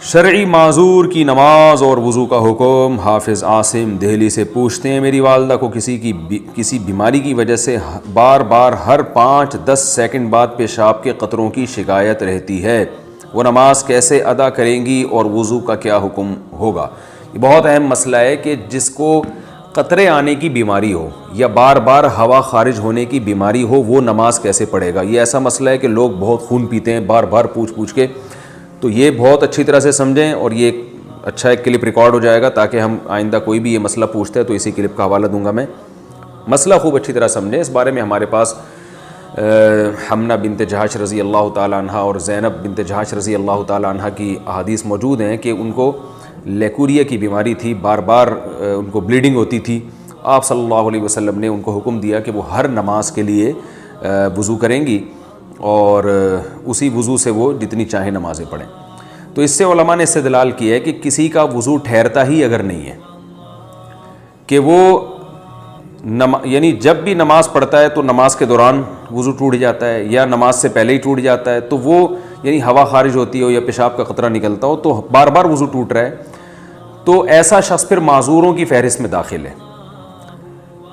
شرعی معذور کی نماز اور وضو کا حکم۔ حافظ عاصم دہلی سے پوچھتے ہیں، میری والدہ کو کسی بیماری کی وجہ سے بار بار ہر 5-10 سیکنڈ بعد پیشاب کے قطروں کی شکایت رہتی ہے، وہ نماز کیسے ادا کریں گی اور وضو کا کیا حکم ہوگا؟ یہ بہت اہم مسئلہ ہے کہ جس کو قطرے آنے کی بیماری ہو یا بار بار ہوا خارج ہونے کی بیماری ہو، وہ نماز کیسے پڑھے گا؟ یہ ایسا مسئلہ ہے کہ لوگ بہت خون پیتے ہیں بار بار پوچھ کے، تو یہ بہت اچھی طرح سے سمجھیں، اور یہ ایک کلپ ریکارڈ ہو جائے گا تاکہ ہم آئندہ کوئی بھی یہ مسئلہ پوچھتے ہیں تو اسی کلپ کا حوالہ دوں گا میں۔ مسئلہ خوب اچھی طرح سمجھیں، اس بارے میں ہمارے پاس حمنہ بنت جہش رضی اللہ تعالی عنہ اور زینب بنت جہش رضی اللہ تعالی عنہ کی احادیث موجود ہیں کہ ان کو لیکوریا کی بیماری تھی، بار بار ان کو بلیڈنگ ہوتی تھی۔ آپ صلی اللہ علیہ وسلم نے ان کو حکم دیا کہ وہ ہر نماز کے لیے وضو کریں گی اور اسی وضو سے وہ جتنی چاہیں نمازیں پڑھیں۔ تو اس سے علماء نے استدلال کیا ہے کہ کسی کا وضو ٹھہرتا ہی اگر نہیں ہے کہ وہ یعنی جب بھی نماز پڑھتا ہے تو نماز کے دوران وضو ٹوٹ جاتا ہے یا نماز سے پہلے ہی ٹوٹ جاتا ہے، تو وہ یعنی ہوا خارج ہوتی ہو یا پیشاب کا قطرہ نکلتا ہو تو بار بار وضو ٹوٹ رہا ہے، تو ایسا شخص پھر معذوروں کی فہرست میں داخل ہے۔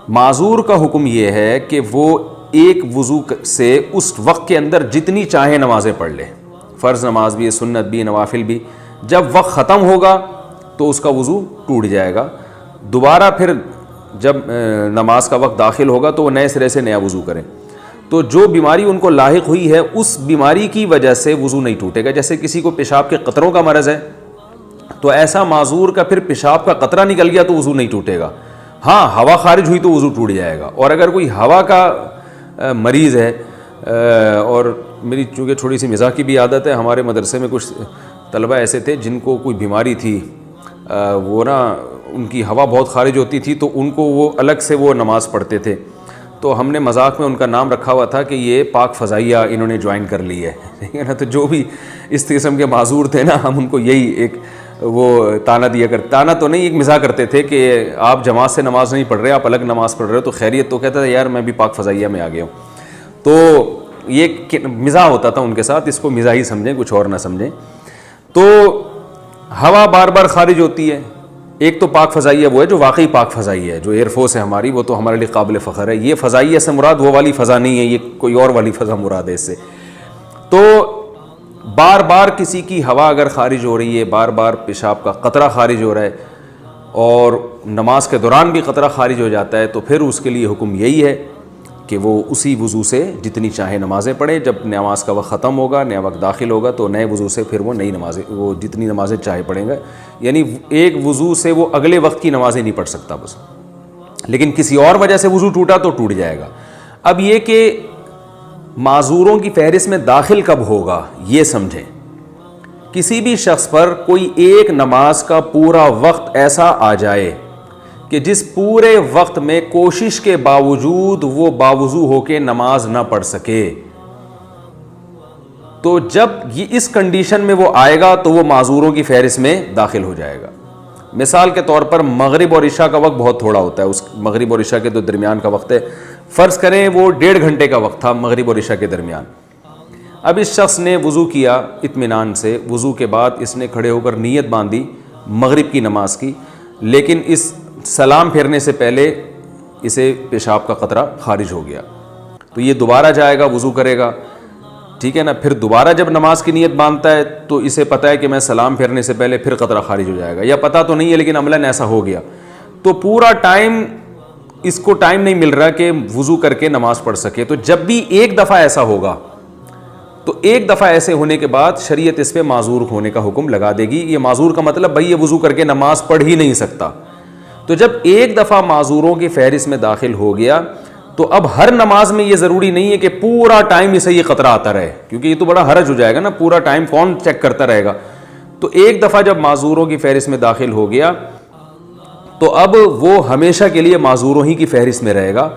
معذور کا حکم یہ ہے کہ وہ ایک وضو سے اس وقت کے اندر جتنی چاہے نمازیں پڑھ لے، فرض نماز بھی، سنت بھی، نوافل بھی۔ جب وقت ختم ہوگا تو اس کا وضو ٹوٹ جائے گا، دوبارہ پھر جب نماز کا وقت داخل ہوگا تو وہ نئے سرے سے نیا وضو کریں۔ تو جو بیماری ان کو لاحق ہوئی ہے اس بیماری کی وجہ سے وضو نہیں ٹوٹے گا۔ جیسے کسی کو پیشاب کے قطروں کا مرض ہے تو ایسا معذور کا پھر پیشاب کا قطرہ نکل گیا تو وضو نہیں ٹوٹے گا، ہاں ہوا خارج ہوئی تو وضو ٹوٹ جائے گا۔ اور اگر کوئی ہوا کا مریض ہے، اور میری چونکہ تھوڑی سی مزاح کی بھی عادت ہے، ہمارے مدرسے میں کچھ طلبہ ایسے تھے جن کو کوئی بیماری تھی، وہ ان کی ہوا بہت خارج ہوتی تھی تو ان کو وہ الگ سے وہ نماز پڑھتے تھے، تو ہم نے مذاق میں ان کا نام رکھا ہوا تھا کہ یہ پاک فضائیہ انہوں نے جوائن کر لی ہے، ٹھیک ہے نا۔ تو جو بھی اس قسم کے معذور تھے نا، ہم ان کو یہی ایک وہ تانا دیا کرتے، تانا تو نہیں، ایک مزاح کرتے تھے کہ آپ جماعت سے نماز نہیں پڑھ رہے، آپ الگ نماز پڑھ رہے ہو تو خیریت؟ تو کہتا تھا یار میں بھی پاک فضائیہ میں آ گیا ہوں۔ تو یہ مزاح ہوتا تھا ان کے ساتھ، اس کو مزاح ہی سمجھیں، کچھ اور نہ سمجھیں۔ تو ہوا بار بار خارج ہوتی ہے، ایک تو پاک فضائیہ وہ ہے جو واقعی پاک فضائیہ ہے، جو ایئر فورس ہے ہماری، وہ تو ہمارے لیے قابل فخر ہے۔ یہ فضائیہ سے مراد وہ والی فضا نہیں ہے، یہ کوئی اور والی فضا مراد ہے اس سے۔ تو بار بار کسی کی ہوا اگر خارج ہو رہی ہے، بار بار پیشاب کا قطرہ خارج ہو رہا ہے اور نماز کے دوران بھی قطرہ خارج ہو جاتا ہے، تو پھر اس کے لیے حکم یہی ہے کہ وہ اسی وضو سے جتنی چاہے نمازیں پڑھے۔ جب نماز کا وقت ختم ہوگا، نیا وقت داخل ہوگا تو نئے وضو سے پھر وہ نئی نمازیں، وہ جتنی نمازیں چاہے پڑھیں گا، یعنی ایک وضو سے وہ اگلے وقت کی نمازیں نہیں پڑھ سکتا بس، لیکن کسی اور وجہ سے وضو ٹوٹا تو ٹوٹ جائے گا۔ اب یہ کہ معذوروں کی فہرست میں داخل کب ہوگا یہ سمجھیں۔ کسی بھی شخص پر کوئی ایک نماز کا پورا وقت ایسا آ جائے کہ جس پورے وقت میں کوشش کے باوجود وہ باوضو ہو کے نماز نہ پڑھ سکے، تو جب یہ اس کنڈیشن میں وہ آئے گا تو وہ معذوروں کی فہرست میں داخل ہو جائے گا۔ مثال کے طور پر مغرب اور عشاء کا وقت بہت تھوڑا ہوتا ہے، اس مغرب اور عشاء کے تو درمیان کا وقت ہے، فرض کریں وہ 1.5 گھنٹے کا وقت تھا مغرب اور عشاء کے درمیان۔ اب اس شخص نے وضو کیا اطمینان سے، وضو کے بعد اس نے کھڑے ہو کر نیت باندھی مغرب کی نماز کی، لیکن اس سلام پھیرنے سے پہلے اسے پیشاب کا قطرہ خارج ہو گیا، تو یہ دوبارہ جائے گا، وضو کرے گا، ٹھیک ہے نا۔ پھر دوبارہ جب نماز کی نیت باندھتا ہے تو اسے پتہ ہے کہ میں سلام پھیرنے سے پہلے پھر قطرہ خارج ہو جائے گا، یا پتہ تو نہیں ہے لیکن عملاً ایسا ہو گیا، تو پورا ٹائم اس کو ٹائم نہیں مل رہا کہ وضو کر کے نماز پڑھ سکے۔ تو جب بھی ایک دفعہ ایسا ہوگا تو ایک دفعہ ایسے ہونے کے بعد شریعت اس پہ معذور ہونے کا حکم لگا دے گی۔ یہ معذور کا مطلب بھائی یہ وضو کر کے نماز پڑھ ہی نہیں سکتا، تو جب ایک دفعہ معذوروں کی فہرست میں داخل ہو گیا تو اب ہر نماز میں یہ ضروری نہیں ہے کہ پورا ٹائم اسے یہ قطرہ آتا رہے، کیونکہ یہ تو بڑا حرج ہو جائے گا نا، پورا ٹائم کون چیک کرتا رہے گا۔ تو ایک دفعہ جب معذوروں کی فہرست میں داخل ہو گیا تو اب وہ ہمیشہ کے لیے معذوروں ہی کی فہرست میں رہے گا۔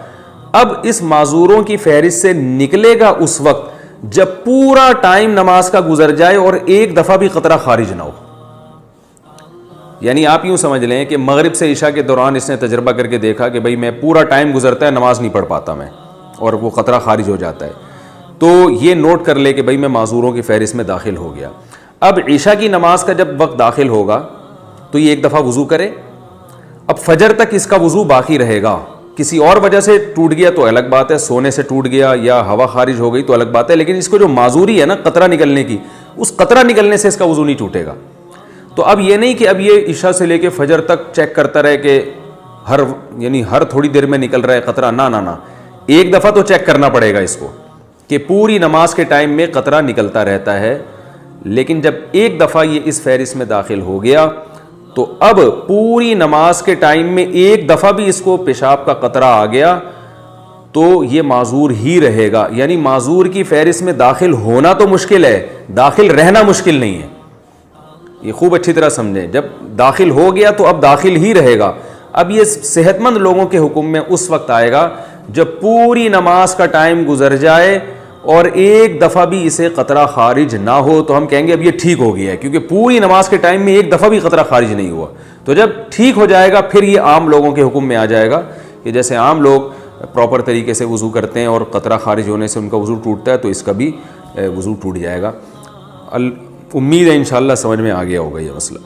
اب اس معذوروں کی فہرست سے نکلے گا اس وقت جب پورا ٹائم نماز کا گزر جائے اور ایک دفعہ بھی قطرہ خارج نہ ہو۔ یعنی آپ یوں سمجھ لیں کہ مغرب سے عشاء کے دوران اس نے تجربہ کر کے دیکھا کہ بھئی میں پورا ٹائم گزرتا ہے نماز نہیں پڑھ پاتا میں، اور وہ قطرہ خارج ہو جاتا ہے، تو یہ نوٹ کر لے کہ بھئی میں معذوروں کی فہرست میں داخل ہو گیا۔ اب عشاء کی نماز کا جب وقت داخل ہوگا تو یہ ایک دفعہ وضو کرے. اب فجر تک اس کا وضو باقی رہے گا. کسی اور وجہ سے ٹوٹ گیا تو الگ بات ہے, سونے سے ٹوٹ گیا یا ہوا خارج ہو گئی تو الگ بات ہے, لیکن اس کو جو معذوری ہے نا قطرہ نکلنے کی, اس قطرہ نکلنے سے اس کا وضو نہیں ٹوٹے گا. تو اب یہ نہیں کہ اب یہ عشاء سے لے کے فجر تک چیک کرتا رہے کہ ہر تھوڑی دیر میں نکل رہا ہے قطرہ, نہ ایک دفعہ تو چیک کرنا پڑے گا اس کو کہ پوری نماز کے ٹائم میں قطرہ نکلتا رہتا ہے. لیکن جب ایک دفعہ یہ اس فہرست میں داخل ہو گیا تو اب پوری نماز کے ٹائم میں ایک دفعہ بھی اس کو پیشاب کا قطرہ آ گیا تو یہ معذور ہی رہے گا. یعنی معذور کی فہرست میں داخل ہونا تو مشکل ہے, داخل رہنا مشکل نہیں ہے. یہ خوب اچھی طرح سمجھیں, جب داخل ہو گیا تو اب داخل ہی رہے گا. اب یہ صحت مند لوگوں کے حکم میں اس وقت آئے گا جب پوری نماز کا ٹائم گزر جائے اور ایک دفعہ بھی اسے قطرہ خارج نہ ہو, تو ہم کہیں گے اب یہ ٹھیک ہو گیا ہے, کیونکہ پوری نماز کے ٹائم میں ایک دفعہ بھی قطرہ خارج نہیں ہوا. تو جب ٹھیک ہو جائے گا پھر یہ عام لوگوں کے حکم میں آ جائے گا کہ جیسے عام لوگ پراپر طریقے سے وضو کرتے ہیں اور قطرہ خارج ہونے سے ان کا وضو ٹوٹتا ہے تو اس کا بھی وضو ٹوٹ جائے گا. امید ہے انشاءاللہ سمجھ میں آ گیا ہوگا یہ مسئلہ.